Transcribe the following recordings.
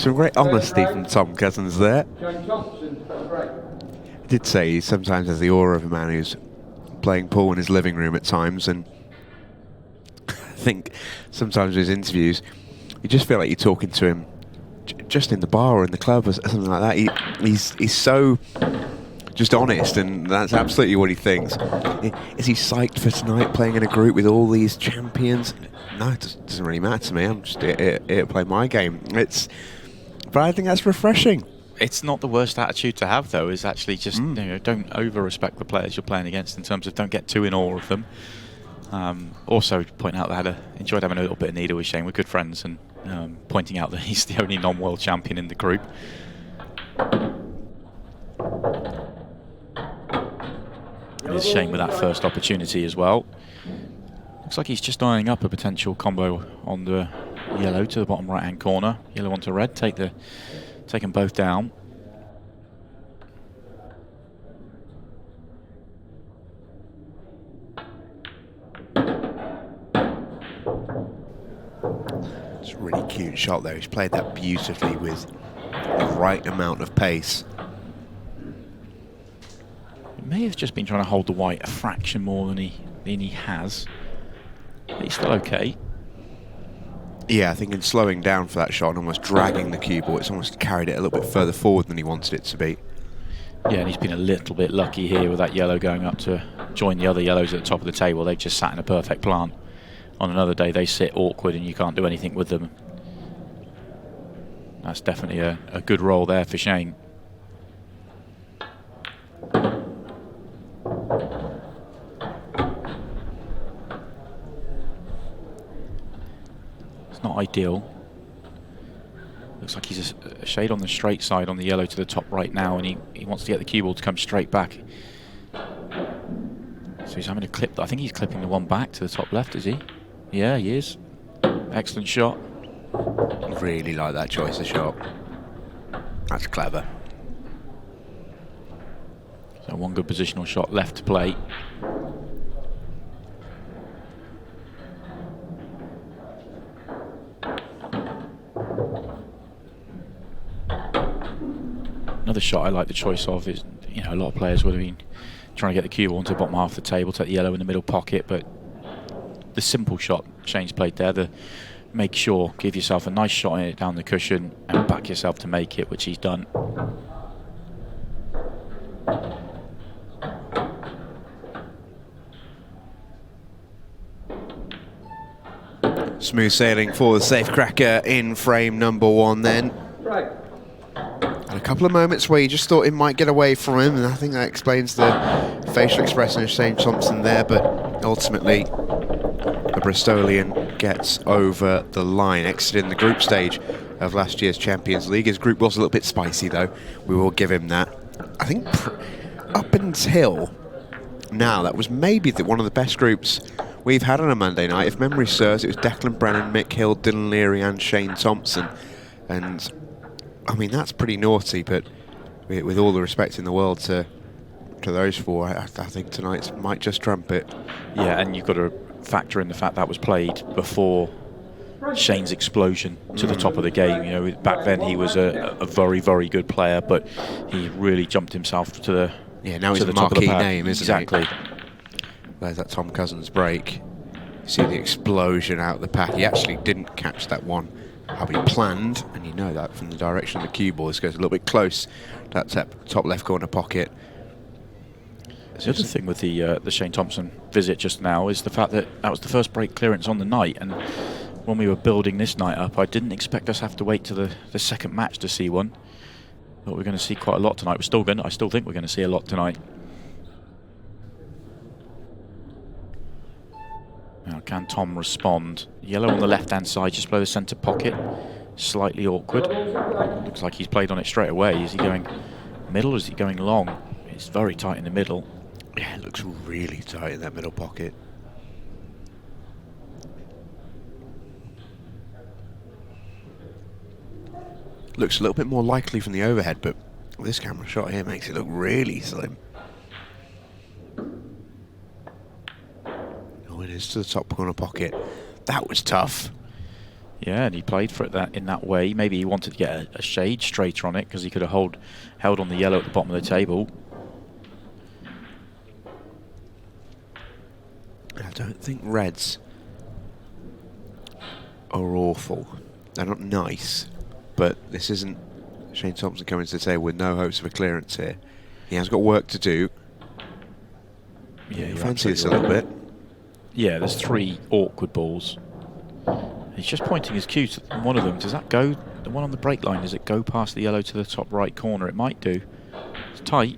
Some great honesty from Tom Cousins there. He did say he sometimes has the aura of a man who's playing pool in his living room at times, and I think sometimes in his interviews you just feel like you're talking to him just in the bar or in the club or something like that. He's so just honest, and that's absolutely what he thinks. Is he psyched for tonight, playing in a group with all these champions? No, it doesn't really matter to me. I'm just here to play my game. But I think that's refreshing. It's not the worst attitude to have, though, is actually just don't over-respect the players you're playing against in terms of don't get too in awe of them. Also, point out that I enjoyed having a little bit of needle with Shane. We're good friends, and pointing out that he's the only non-world champion in the group. It's Shane with that first opportunity as well. Looks like he's just eyeing up a potential combo on the yellow to the bottom right-hand corner. Yellow onto red, take them both down. It's a really cute shot there. He's played that beautifully with the right amount of pace. He may have just been trying to hold the white a fraction more than he has. But he's still okay. Yeah, I think in slowing down for that shot and almost dragging the cue ball, it's almost carried it a little bit further forward than he wanted it to be. Yeah, and he's been a little bit lucky here with that yellow going up to join the other yellows at the top of the table. They've just sat in a perfect plant. On another day, they sit awkward and you can't do anything with them. That's definitely a good roll there for Shane. Not ideal. Looks like he's a shade on the straight side on the yellow to the top right now, and he wants to get the cue ball to come straight back. So he's having to clip. I think he's clipping the one back to the top left, is he? Yeah, he is. Excellent shot. Really like that choice of shot. That's clever. So one good positional shot left to play. Another shot I like the choice of is, a lot of players would have been trying to get the cue ball into the bottom half of the table, take the yellow in the middle pocket, but the simple shot Shane's played there, the make sure, give yourself a nice shot in it down the cushion and back yourself to make it, which he's done. Smooth sailing for the safecracker in frame number one then. Right. And a couple of moments where you just thought it might get away from him, and I think that explains the facial expression of Shane Thompson there, but ultimately the Bristolian gets over the line, exiting the group stage of last year's Champions League. His group was a little bit spicy though, we will give him that. I think up until now, that was maybe one of the best groups we've had on a Monday night. If memory serves, it was Declan Brennan, Mick Hill, Dylan Leary and Shane Thompson. And I mean, that's pretty naughty, but with all the respect in the world to those four, I think tonight's might just trump it. Yeah, and you've got to factor in the fact that was played before Shane's explosion to the top of the game. Back then he was a very, very good player, but he really jumped himself to the now he's a marquee name, isn't he? Exactly. There's that Tom Cousins break. You see the explosion out of the pack. He actually didn't catch that one how he planned, and you know that from the direction of the cue ball. This goes a little bit close to that top left corner pocket. The other thing with the Shane Thompson visit just now is the fact that was the first break clearance on the night, and when we were building this night up, I didn't expect us to have to wait to the second match to see one. Thought we were going to see quite a lot tonight. I still think we're going to see a lot tonight. Now, can Tom respond? Yellow on the left-hand side, just below the centre pocket. Slightly awkward. Looks like he's played on it straight away. Is he going middle or is he going long? It's very tight in the middle. Yeah, it looks really tight in that middle pocket. Looks a little bit more likely from the overhead, but this camera shot here makes it look really slim. Oh, it is to the top corner pocket. That was tough. Yeah, and he played for it in that way. Maybe he wanted to get a shade straighter on it because he could have held on the yellow at the bottom of the table. I don't think reds are awful. They're not nice, but this isn't Shane Thompson coming to the table with no hopes of a clearance here. He has got work to do. Yeah, you fancy this a little bit. Yeah, there's 3 awkward balls. He's just pointing his cue to one of them. Does that go, the one on the break line, does it go past the yellow to the top right corner? It might do. It's tight.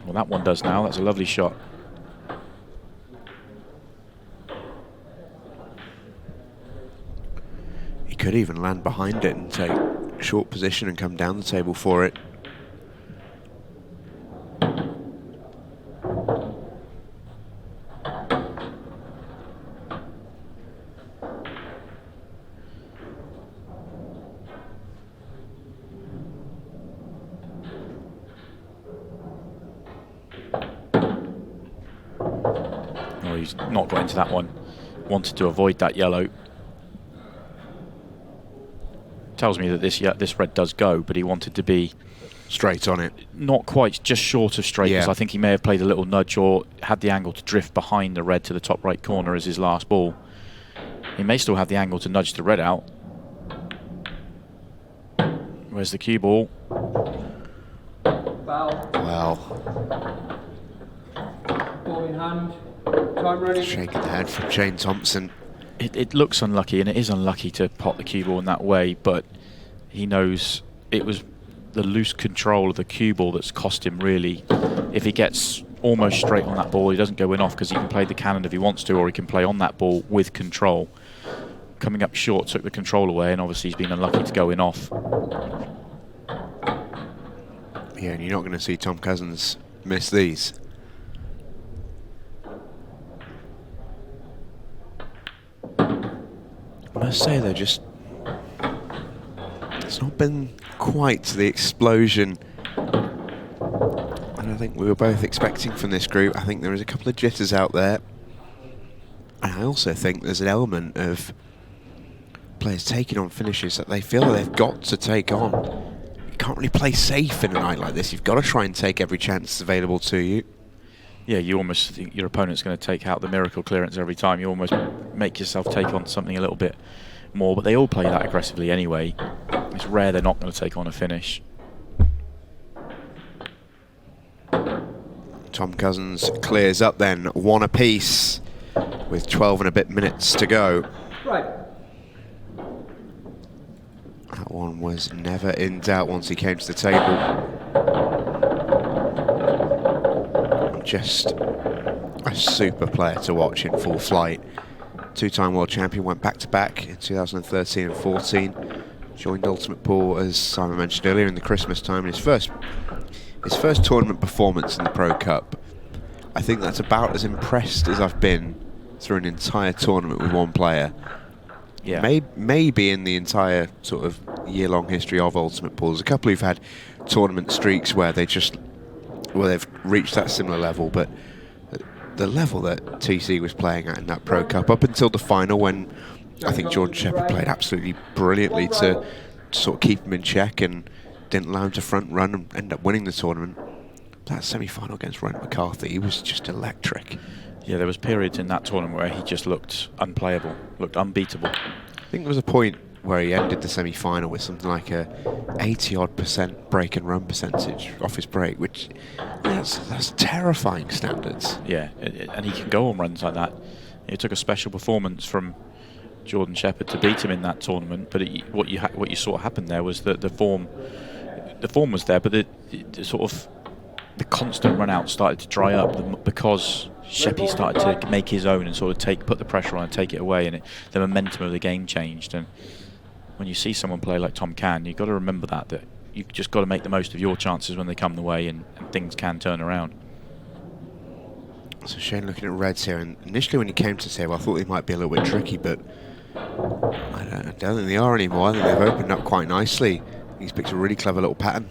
Well, that one does now. That's a lovely shot. He could even land behind it and take short position and come down the table for it. Oh, he's not got into that one. Wanted to avoid that yellow. Tells me that this red does go, but he wanted to be straight on it. Not quite, just short of straight, because I think he may have played a little nudge or had the angle to drift behind the red to the top right corner as his last ball. He may still have the angle to nudge the red out. Where's the cue ball? Foul. Well. Ball in hand. Time ready. Shaking the head from Shane Thompson. It looks unlucky, and it is unlucky to pot the cue ball in that way, but he knows it was the loose control of the cue ball that's cost him, really. If he gets almost straight on that ball, he doesn't go in off, because he can play the cannon if he wants to, or he can play on that ball with control. Coming up short took the control away, and obviously he's been unlucky to go in off. Yeah, and you're not going to see Tom Cousins miss these. I must say, though, just it's not been quite the explosion and I think we were both expecting from this group. I think there is a couple of jitters out there, and I also think there's an element of players taking on finishes that they feel they've got to take on. You can't really play safe in a night like this. You've got to try and take every chance available to you. Yeah, you almost think your opponent's going to take out the miracle clearance every time. You almost make yourself take on something a little bit more, but they all play that aggressively anyway. It's rare they're not going to take on a finish. Tom Cousins clears up then, 1 apiece with 12 and a bit minutes to go. Right. That one was never in doubt once he came to the table. Just a super player to watch in full flight. Two-time world champion, went back-to-back in 2013 and 14. Joined Ultimate Pool, as Simon mentioned earlier, in the Christmas time. His first tournament performance in the Pro Cup. I think that's about as impressed as I've been through an entire tournament with one player. Yeah. Maybe in the entire sort of year-long history of Ultimate Pool. There's a couple who've had tournament streaks where they've reached that similar level, but the level that TC was playing at in that Pro Cup, up until the final, when I think Jordan Shepherd played absolutely brilliantly to sort of keep him in check and didn't allow him to front run and end up winning the tournament. That semi-final against Ryan McCarthy, he was just electric. Yeah, there was periods in that tournament where he just looked unplayable, looked unbeatable. I think there was a point where he ended the semi-final with something like a 80-odd% break and run percentage off his break, which that's terrifying standards. Yeah, and he can go on runs like that. It took a special performance from Jordan Shepherd to beat him in that tournament, but what you saw happen there was that the form was there, but the sort of the constant run out started to dry up because Sheppy started to make his own and sort of put the pressure on and take it away, and the momentum of the game changed. And when you see someone play like Tom Can, you've got to remember that you've just got to make the most of your chances when they come the way, and things can turn around. So Shane looking at reds here, and initially when he came to the table I thought they might be a little bit tricky, but I don't think they are anymore. I think they've opened up quite nicely. He's picked a really clever little pattern.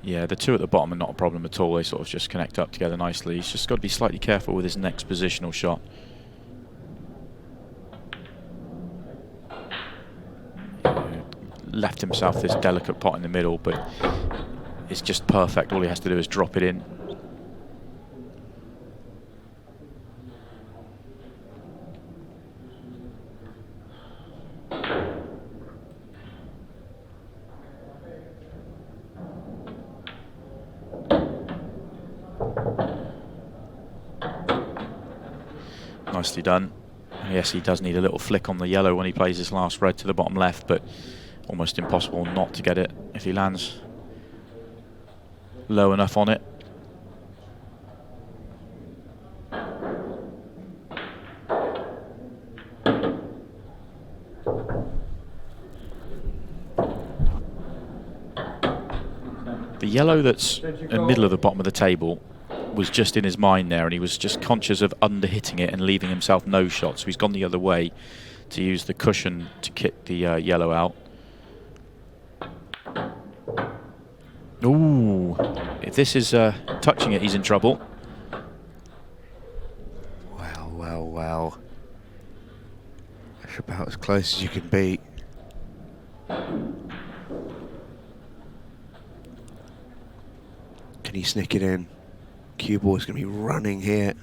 Yeah, the two at the bottom are not a problem at all. They sort of just connect up together nicely. He's just got to be slightly careful with his next positional shot. Left himself this delicate pot in the middle, but it's just perfect. All he has to do is drop it in. Nicely done. Yes, he does need a little flick on the yellow when he plays his last red to the bottom left, but almost impossible not to get it if he lands low enough on it. The yellow that's in the middle of the bottom of the table was just in his mind there, and he was just conscious of under-hitting it and leaving himself no shot, so he's gone the other way to use the cushion to kick the yellow out. Ooh, if this is touching it, he's in trouble. Well, well, well. That's about as close as you can be. Can he sneak it in? Cue ball's going to be running here.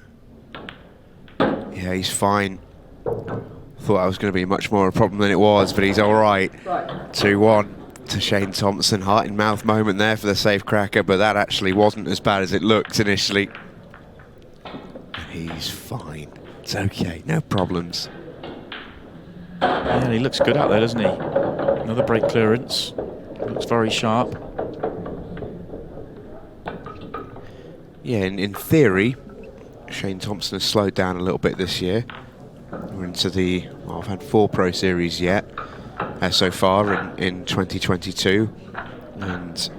Yeah, he's fine. Thought that was going to be much more a problem than it was, but he's all right. 2-1 to Shane Thompson. Heart in mouth moment there for the safe cracker, but that actually wasn't as bad as it looked initially. He's fine. It's okay, no problems. Yeah, he looks good out there, doesn't he? Another break clearance. Looks very sharp. Yeah, in theory, Shane Thompson has slowed down a little bit this year. We're into the, well, I've had 4 Pro Series yet so far in 2022. And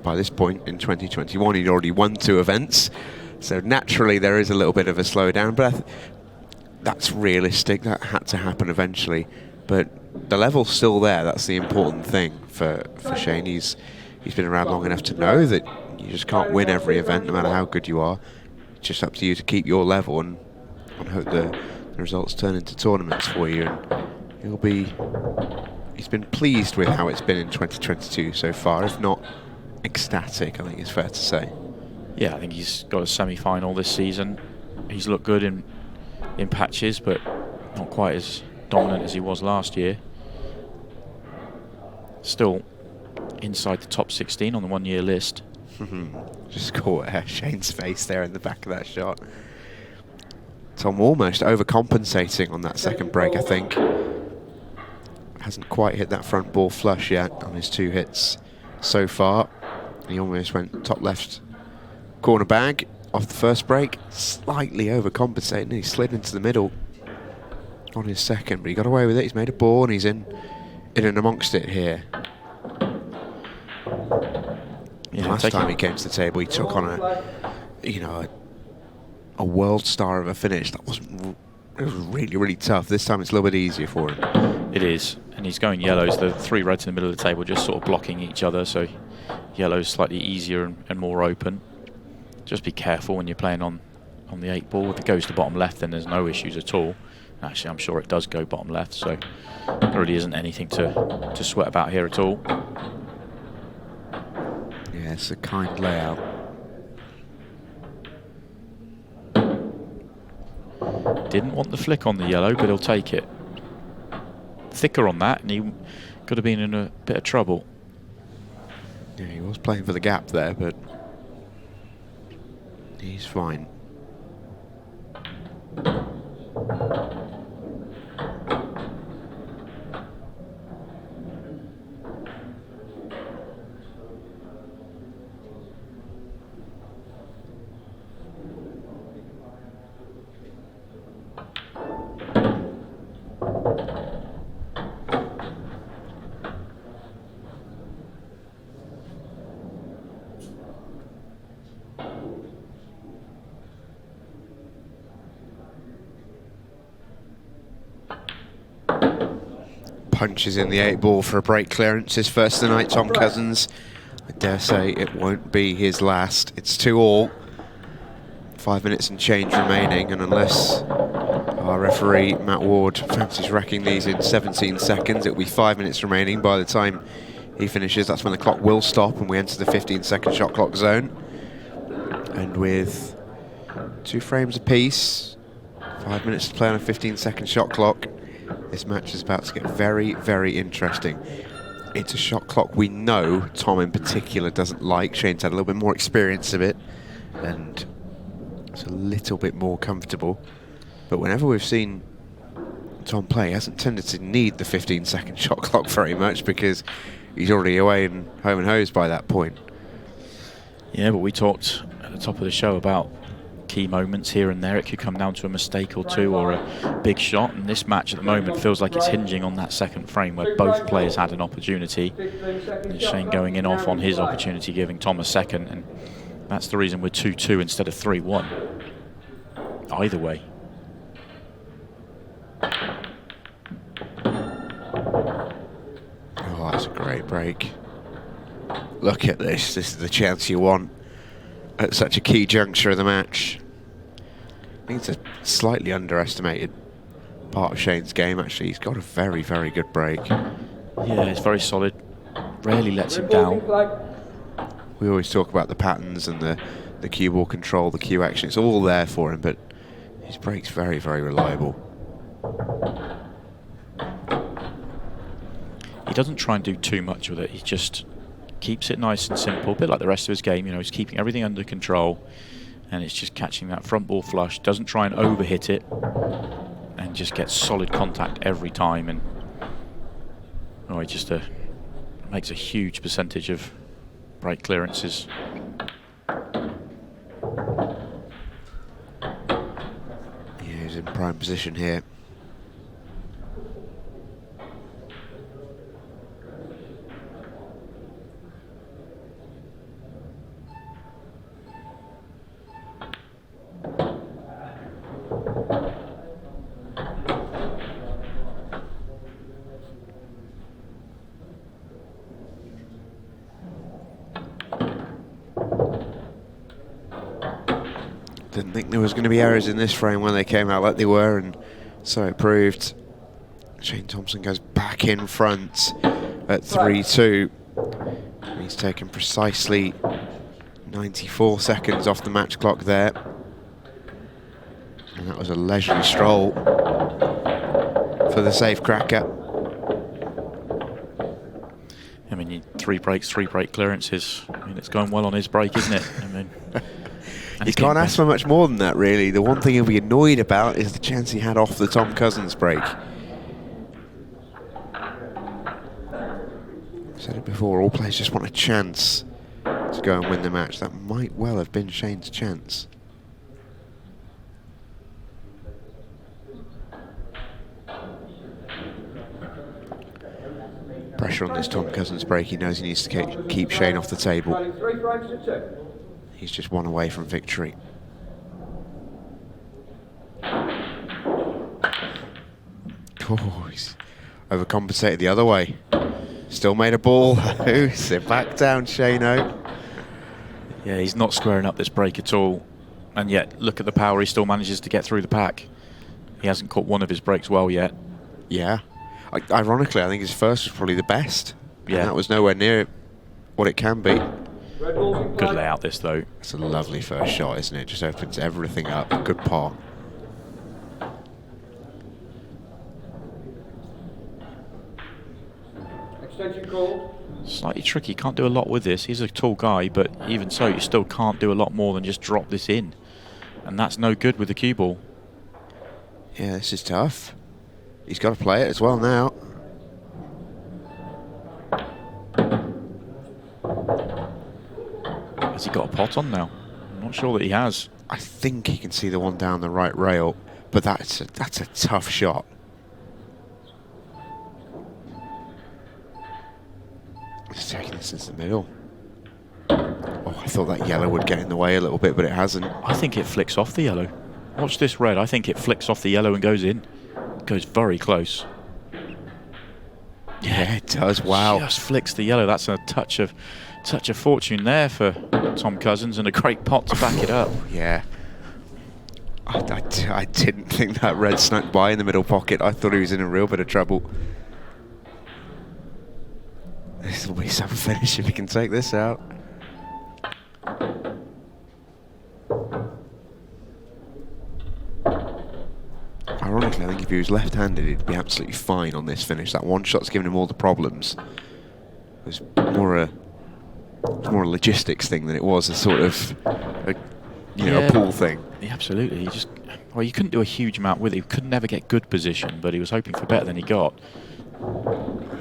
by this point in 2021, he'd already won 2 events. So naturally, there is a little bit of a slowdown, but that's realistic. That had to happen eventually. But the level's still there. That's the important thing for Shane. He's been around long enough to know that you just can't win every event, no matter how good you are. It's just up to you to keep your level and hope the results turn into tournaments for you. And he's been pleased with how it's been in 2022 so far, if not ecstatic, I think it's fair to say. Yeah, I think he's got a semi-final this season. He's looked good in patches, but not quite as dominant as he was last year. Still inside the top 16 on the 1-year list. Just caught Shane's face there in the back of that shot. Tom almost overcompensating on that second break, I think. Hasn't quite hit that front ball flush yet on his 2 hits so far. He almost went top left corner bag off the first break. Slightly overcompensating. He slid into the middle on his second, but he got away with it. He's made a ball and he's in and amongst it here. Yeah, last time he came to the table, he took on a world star of a finish. It was really, really tough. This time it's a little bit easier for him. It is, and he's going yellows. The 3 reds in the middle of the table just sort of blocking each other, so yellow's slightly easier and more open. Just be careful when you're playing on the 8 ball. If it goes to bottom left, then there's no issues at all. Actually, I'm sure it does go bottom left, so there really isn't anything to sweat about here at all. Yeah, it's a kind layout. Didn't want the flick on the yellow, but he'll take it. Thicker on that, and he could have been in a bit of trouble. Yeah, he was playing for the gap there, but he's fine. Punches in the 8 ball for a break clearance. His first of the night, Tom Cousins I dare say it won't be his last. It's 2-all. 5 minutes and change remaining, and unless our referee Matt Ward fancies wrecking these in 17 seconds, it'll be 5 minutes remaining by the time he finishes. That's when the clock will stop and we enter the 15-second shot clock zone. And with 2 frames apiece, 5 minutes to play on a 15-second shot clock, this match is about to get very, very interesting. It's a shot clock we know Tom in particular doesn't like. Shane's had a little bit more experience of it, and it's a little bit more comfortable. But whenever we've seen Tom play, he hasn't tended to need the 15-second shot clock very much because he's already away and home and hosed by that point. Yeah, but we talked at the top of the show about key moments here and there. It could come down to a mistake or two or a big shot, and this match at the moment feels like it's hinging on that second frame where both players had an opportunity, and Shane going in off on his opportunity, giving Tom a second, and that's the reason we're 2-2 instead of 3-1. Either way. Oh, that's a great break. Look at this. This is the chance you want at such a key juncture of the match. I think it's a slightly underestimated part of Shane's game, actually. He's got a very, very good break. Yeah, it's very solid. Rarely lets him down. We always talk about the patterns and the cue ball control, the cue action. It's all there for him, but his break's very, very reliable. He doesn't try and do too much with it. He just keeps it nice and simple, a bit like the rest of his game. You know, he's keeping everything under control, and it's just catching that front ball flush. Doesn't try and overhit it, and just gets solid contact every time. And he just makes a huge percentage of break clearances. Yeah, he's in prime position here. Didn't think there was going to be errors in this frame when they came out like they were, and so it proved. Shane Thompson goes back in front at 3-2. He's taken precisely 94 seconds off the match clock there. And that was a leisurely stroll for the safe cracker. I mean, 3 breaks, 3 break clearances. I mean, it's going well on his break, isn't it? I mean, You can't ask for much more than that, really. The one thing he'll be annoyed about is the chance he had off the Tom Cousins break. I said it before, all players just want a chance to go and win the match. That might well have been Shane's chance. Pressure on this Tom Cousins break. He knows he needs to keep Shane off the table. He's just one away from victory. Oh, he's overcompensated the other way. Still made a ball. Sit back down, Shane-o. Yeah, he's not squaring up this break at all. And yet, look at the power he still manages to get through the pack. He hasn't caught one of his breaks well yet. Yeah. Ironically, I think his first was probably the best. Yeah. And that was nowhere near what it can be. Good layout this, though. It's a lovely first shot, isn't it? Just opens everything up. Good par. Extension call. Slightly tricky. Can't do a lot with this. He's a tall guy, but even so, you still can't do a lot more than just drop this in. And that's no good with the cue ball. Yeah, this is tough. He's got to play it as well now. Has he got a pot on now? I'm not sure that he has. I think he can see the one down the right rail, but that's a tough shot. He's taking this into the middle. Oh, I thought that yellow would get in the way a little bit, but it hasn't. I think it flicks off the yellow. Watch this red. I think it flicks off the yellow and goes in. Goes very close. Yeah, it does. Wow. Just flicks the yellow. That's a touch of Touch of fortune there for Tom Cousins, and a great pot to back it up. Yeah. I didn't think that red snuck by in the middle pocket. I thought he was in a real bit of trouble. This will be some finish if he can take this out. Ironically, I think if he was left-handed, he'd be absolutely fine on this finish. That one shot's given him all the problems. It was more a logistics thing than it was a sort of, a pool thing. Yeah, absolutely. You couldn't do a huge amount with it. He could never get good position, but he was hoping for better than he got.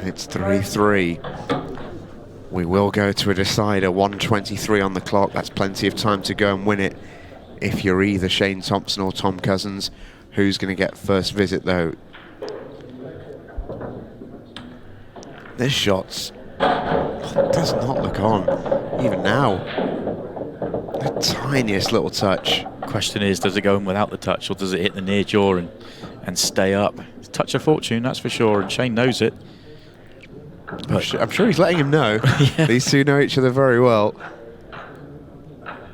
It's 3-3. We will go to a decider. 1:23 on the clock. That's plenty of time to go and win it if you're either Shane Thompson or Tom Cousins. Who's going to get first visit, though? This shot does not look on, even now. The tiniest little touch. Question is, does it go in without the touch, or does it hit the near jaw and stay up? Touch of fortune, that's for sure, and Shane knows it. But I'm sure he's letting him know. Yeah. These two know each other very well.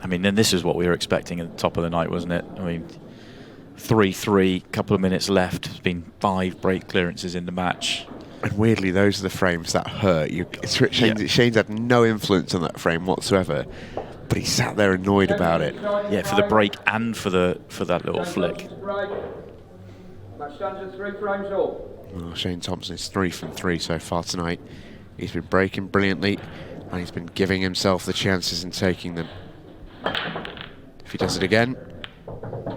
I mean, then this is what we were expecting at the top of the night, wasn't it? I mean, 3-3, couple of minutes left. There's been 5 break clearances in the match. And weirdly, those are the frames that hurt. Shane's had no influence on that frame whatsoever, but he sat there annoyed about it. Yeah, for the break and for that little flick. Match stands at 3 frames all. Well, Shane Thompson is 3 from 3 so far tonight. He's been breaking brilliantly, and he's been giving himself the chances and taking them. If he does it again,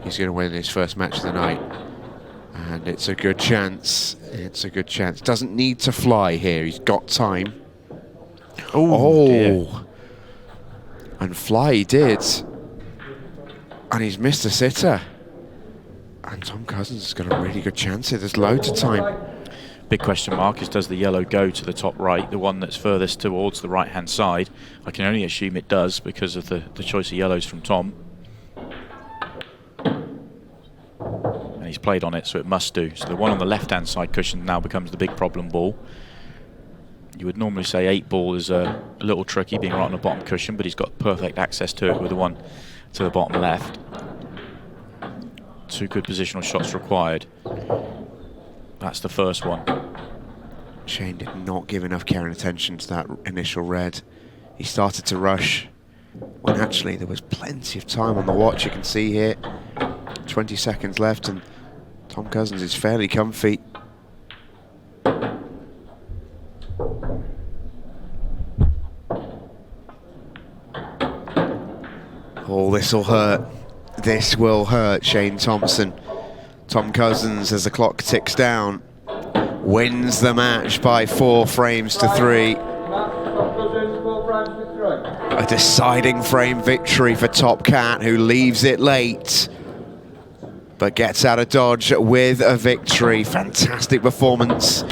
he's going to win his first match of the night. And it's a good chance. It's a good chance. Doesn't need to fly here. He's got time. Oh. Dear. And fly he did. And he's missed a sitter. And Tom Cousins has got a really good chance here. There's loads of time. Big question mark is, does the yellow go to the top right, the one that's furthest towards the right-hand side? I can only assume it does because of the choice of yellows from Tom. And he's played on it, so it must do. So the one on the left-hand side cushion now becomes the big problem ball. You would normally say 8 ball is a little tricky, being right on the bottom cushion, but he's got perfect access to it with the one to the bottom left. 2 good positional shots required. That's the first one. Shane did not give enough care and attention to that initial red. He started to rush when actually there was plenty of time on the watch. You can see here, 20 seconds left, and Tom Cousins is fairly comfy. Oh, this will hurt. This will hurt Shane Thompson. Tom Cousins, as the clock ticks down, wins the match by 4 frames to 3. A deciding frame victory for Top Cat, who leaves it late, but gets out of dodge with a victory. Fantastic performance